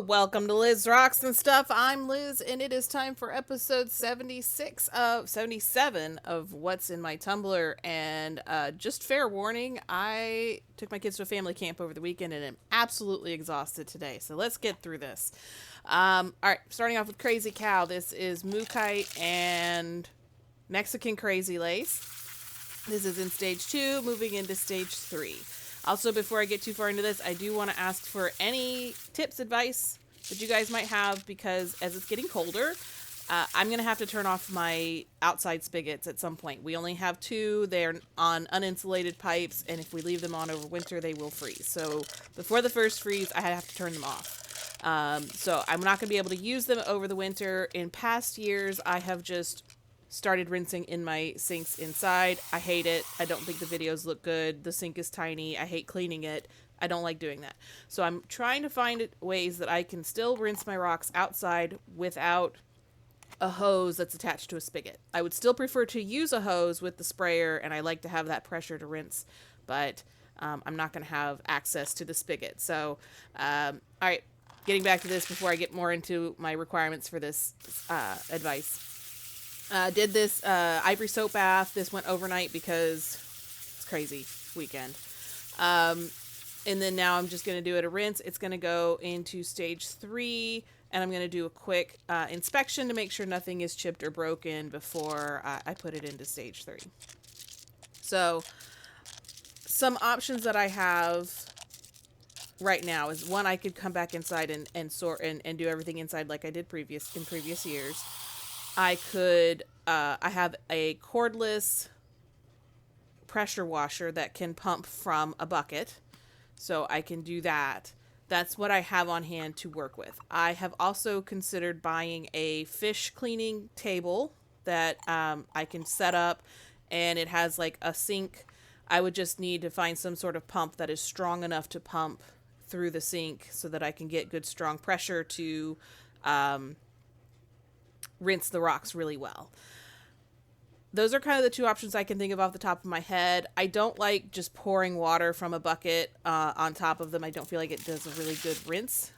Welcome to Liz Rocks and Stuff. I'm Liz, and it is time for episode 76 of 77 of What's in My Tumbler. And just fair warning, I took my kids to a family camp over the weekend and am absolutely exhausted today. So let's get through this. All right, starting off with Crazy Cow. This is Shungite and Mexican Crazy Lace. This is in stage 2, moving into stage 3. Also, before I get too far into this, I do want to ask for any tips, advice that you guys might have, because as it's getting colder, I'm going to have to turn off my outside spigots at some point. We only have 2. They're on uninsulated pipes, and if we leave them on over winter, they will freeze. So before the first freeze, I have to turn them off. So I'm not going to be able to use them over the winter. In past years, I have just started rinsing in my sinks inside. I hate it. I don't think the videos look good. The sink is tiny. I hate cleaning it. I don't like doing that. So I'm trying to find ways that I can still rinse my rocks outside without a hose that's attached to a spigot. I would still prefer to use a hose with the sprayer, and I like to have that pressure to rinse, but I'm not going to have access to the spigot. So, all right, getting back to this before I get more into my requirements for this advice. Did this ivory soap bath. This went overnight because it's crazy weekend. And then now I'm just going to do it a rinse. It's going to go into stage 3, and I'm going to do a quick inspection to make sure nothing is chipped or broken before I put it into stage 3. So some options that I have right now is, one, I could come back inside and sort and do everything inside like I did in previous years. I could, I have a cordless pressure washer that can pump from a bucket, so I can do that. That's what I have on hand to work with. I have also considered buying a fish cleaning table that I can set up, and it has like a sink. I would just need to find some sort of pump that is strong enough to pump through the sink so that I can get good strong pressure to rinse the rocks really well. Those are kind of the 2 options I can think of off the top of my head. I don't like just pouring water from a bucket on top of them. I don't feel like it does a really good rinse.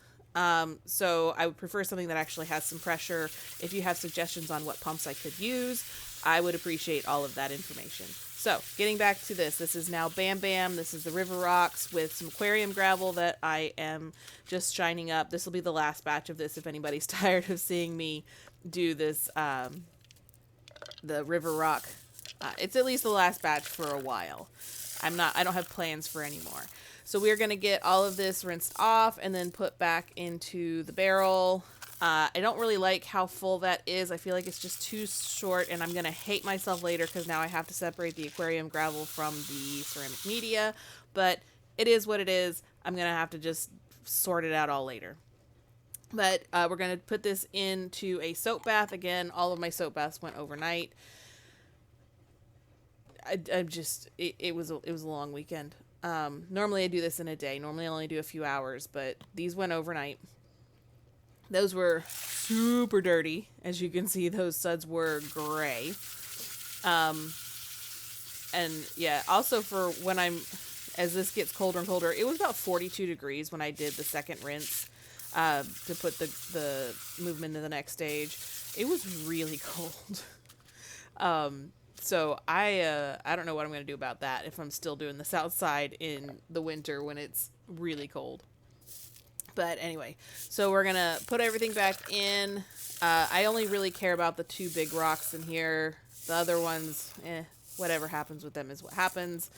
So I would prefer something that actually has some pressure. If you have suggestions on what pumps I could use, I would appreciate all of that information. So getting back to this is now Bam Bam. This is the river rocks with some aquarium gravel that I am just shining up. This will be the last batch of this if anybody's tired of seeing me do this, the river rock. It's at least the last batch for a while. I don't have plans for any more. So we're going to get all of this rinsed off and then put back into the barrel. I don't really like how full that is. I feel like it's just too short, and I'm going to hate myself later because now I have to separate the aquarium gravel from the ceramic media. But it is what it is. I'm going to have to just sort it out all later. But we're going to put this into a soap bath. Again, all of my soap baths went overnight. It was a long weekend. Normally I do this in a day. Normally I only do a few hours, but these went overnight. Those were super dirty. As you can see, those suds were gray. And yeah, also for when as this gets colder and colder, it was about 42 degrees when I did the second rinse. To put the movement to the next stage. It was really cold. So I don't know what I'm going to do about that if I'm still doing this outside in the winter when it's really cold. But anyway, so we're going to put everything back in. I only really care about the 2 big rocks in here. The other ones, whatever happens with them is what happens.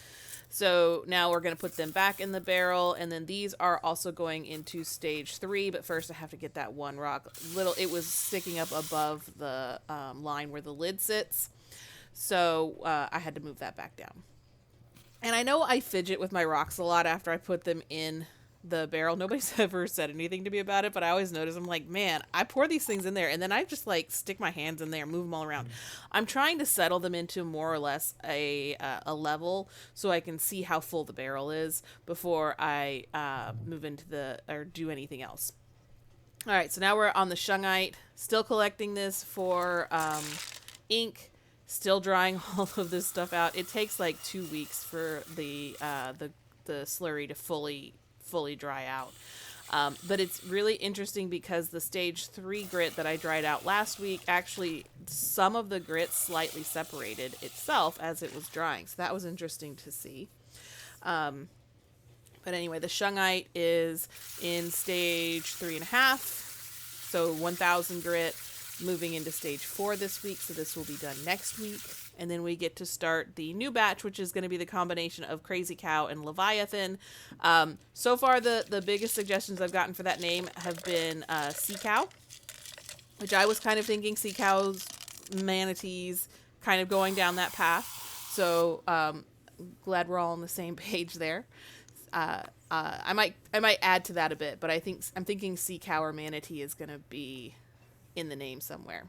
So now we're going to put them back in the barrel, and then these are also going into stage 3, but first I have to get that one rock. It was sticking up above the line where the lid sits, so I had to move that back down. And I know I fidget with my rocks a lot after I put them in the barrel. Nobody's ever said anything to me about it, but I always notice, I'm like, man, I pour these things in there and then I just like stick my hands in there, move them all around. I'm trying to settle them into more or less a level so I can see how full the barrel is before I move into or do anything else. All right, so now we're on the Shungite, still collecting this for ink, still drying all of this stuff out. It takes like 2 weeks for the slurry to fully dry out. But it's really interesting because the stage 3 grit that I dried out last week, actually some of the grit slightly separated itself as it was drying. So that was interesting to see. But anyway, the Shungite is in stage 3.5. So 1,000 grit, moving into stage 4 this week. So this will be done next week. And then we get to start the new batch, which is going to be the combination of Crazy Cow and Leviathan. So far, the biggest suggestions I've gotten for that name have been Sea Cow, which I was kind of thinking sea cows, manatees, kind of going down that path. So glad we're all on the same page there. I might add to that a bit, but I'm thinking sea cow or manatee is going to be in the name somewhere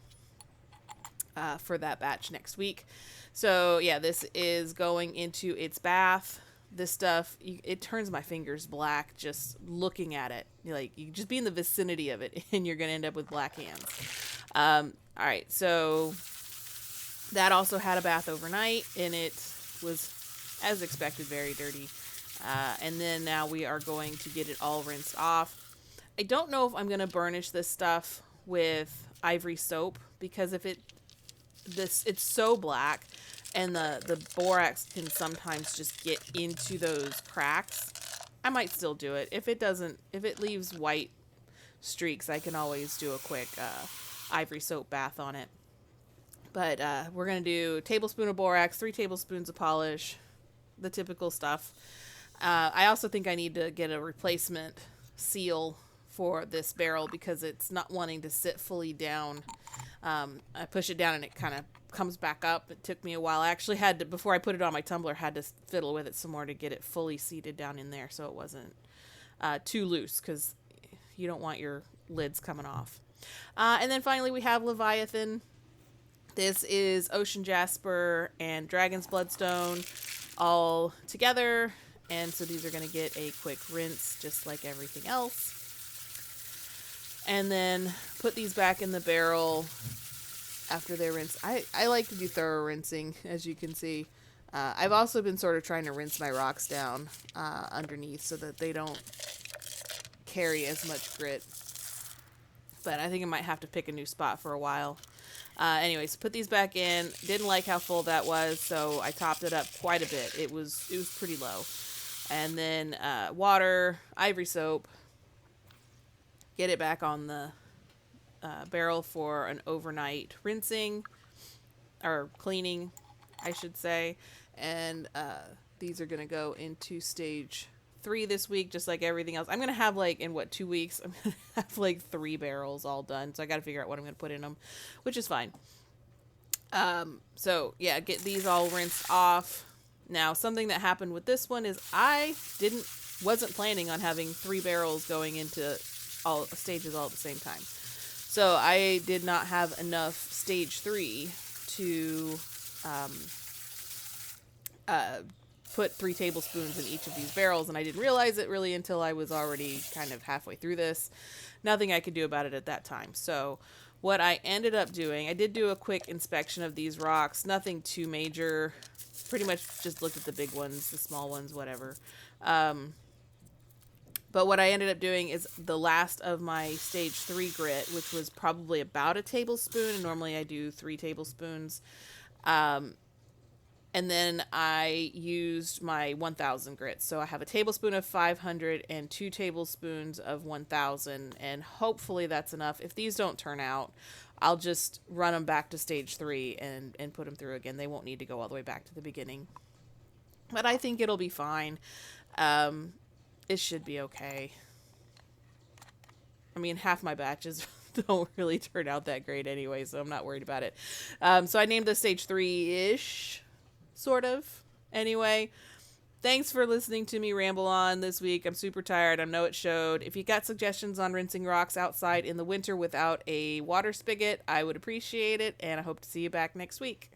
for that batch next week. So yeah, this is going into its bath. This stuff, it turns my fingers black just looking at it. Like, you just be in the vicinity of it and you're going to end up with black hands. All right, so that also had a bath overnight, and it was, as expected, very dirty. And then now we are going to get it all rinsed off. I don't know if I'm going to burnish this stuff with ivory soap, because if it's so black, and the borax can sometimes just get into those cracks. I might still do it. If it leaves white streaks, I can always do a quick ivory soap bath on it. But we're going to do a tablespoon of borax, 3 tablespoons of polish, the typical stuff. I also think I need to get a replacement seal for this barrel because it's not wanting to sit fully down. I push it down and it kind of comes back up. It took me a while. I actually had to, before I put it on my tumbler, had to fiddle with it some more to get it fully seated down in there so it wasn't too loose, because you don't want your lids coming off. And then finally we have Leviathan. This is Ocean Jasper and Dragon's Bloodstone all together. And so these are going to get a quick rinse just like everything else. And then put these back in the barrel after they're rinsed. I like to do thorough rinsing, as you can see. I've also been sort of trying to rinse my rocks down underneath so that they don't carry as much grit. But I think I might have to pick a new spot for a while. Anyways, put these back in. Didn't like how full that was, so I topped it up quite a bit. It was pretty low. And then water, ivory soap. Get it back on the barrel for an overnight rinsing, or cleaning, I should say. And these are going to go into stage 3 this week, just like everything else. I'm going to have, like, in 2 weeks, I'm going to have like 3 barrels all done. So I got to figure out what I'm going to put in them, which is fine. So yeah, get these all rinsed off. Now, something that happened with this one is I wasn't planning on having 3 barrels going into all stages all at the same time. So I did not have enough stage 3 to put 3 tablespoons in each of these barrels, and I didn't realize it really until I was already kind of halfway through this. Nothing I could do about it at that time. So what I ended up doing, I did do a quick inspection of these rocks, nothing too major. Pretty much just looked at the big ones, the small ones, whatever. But what I ended up doing is the last of my stage 3 grit, which was probably about a tablespoon, and normally I do 3 tablespoons. And then I used my 1,000 grit. So I have a tablespoon of 500 and 2 tablespoons of 1,000, and hopefully that's enough. If these don't turn out, I'll just run them back to stage 3 and put them through again. They won't need to go all the way back to the beginning. But I think it'll be fine. It should be okay. I mean, half my batches don't really turn out that great anyway, so I'm not worried about it. So I named this stage 3-ish, sort of. Anyway, thanks for listening to me ramble on this week. I'm super tired. I know it showed. If you got suggestions on rinsing rocks outside in the winter without a water spigot, I would appreciate it, and I hope to see you back next week.